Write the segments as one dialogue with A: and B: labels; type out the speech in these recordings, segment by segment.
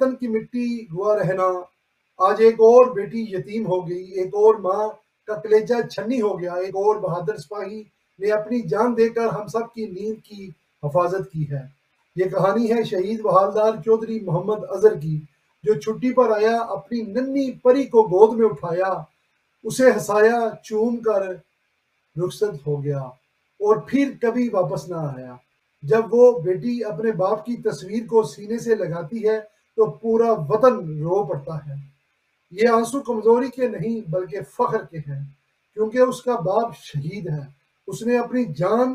A: वतन की मिट्टी हुआ रहना, आज एक और बेटी यतीम हो गई, एक और माँ का कलेजा छन्नी हो गया, एक और बहादुर सिपाही ने अपनी जान देकर हम सब की नींद की हिफाजत की है। ये कहानी है शहीद बहादुर चौधरी मोहम्मद अजहर की, जो छुट्टी पर आया, अपनी नन्ही परी को गोद में उठाया, उसे हंसाया, चूम कर रुखसत हो गया और फिर कभी वापस ना आया। जब वो बेटी अपने बाप की तस्वीर को सीने से लगाती है तो पूरा वतन रो पड़ता है। ये आंसू कमजोरी के नहीं बल्कि फख्र के हैं, क्योंकि उसका बाप शहीद है। उसने अपनी जान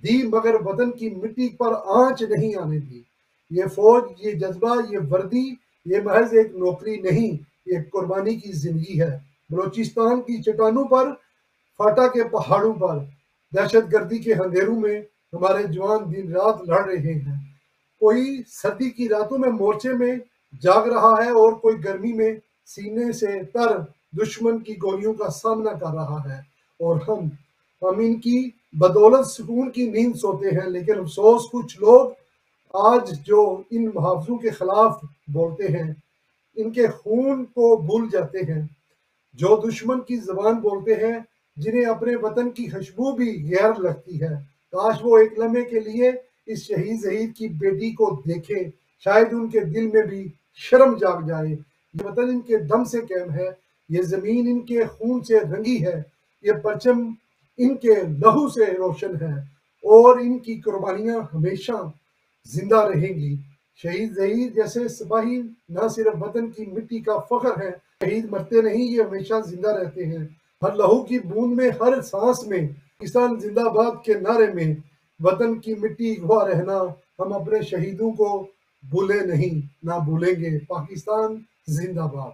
A: दी मगर वतन की मिट्टी पर आंच नहीं आने दी। ये फौज, ये जज्बा, ये वर्दी, ये महज एक नौकरी नहीं, ये कुर्बानी की जिंदगी है। बलोचिस्तान की चट्टानों पर, फाटा के पहाड़ों पर, दहशत गर्दी के अंधेरों में हमारे जवान दिन रात लड़ रहे हैं। कोई सर्दी की रातों में मोर्चे में जाग रहा है और कोई गर्मी में सीने से तर दुश्मन की गोलियों का सामना कर रहा है। और हम इनकी बदौलत सुकून की नींद सोते हैं। लेकिन अफसोस, कुछ लोग आज जो इन मुहावजों के खिलाफ बोलते हैं, इनके खून को भूल जाते हैं, जो दुश्मन की जबान बोलते हैं, जिन्हें अपने वतन की खुशबू भी गैर लगती है। काश वो एक लम्हे के लिए इस शहीद जहीद की बेटी को देखें, शायद उनके दिल में भी शर्म जाग जाए। ये वतन इनके दम से कायम है, ये जमीन इनके खून से रंगी है, ये परचम इनके लहू से रोशन है और इनकी कुर्बानियां हमेशा जिंदा रहेंगी। शहीद जहीद जैसे सिपाही न सिर्फ वतन की मिट्टी का फख्र है, शहीद मरते नहीं, ये हमेशा जिंदा रहते हैं। हर लहू की बूंद में, हर सांस में, पाकिस्तान जिंदाबाद के नारे में, वतन की मिट्टी हुआ रहना। हम अपने शहीदों को भूले नहीं, ना भूलेंगे। पाकिस्तान जिंदाबाद।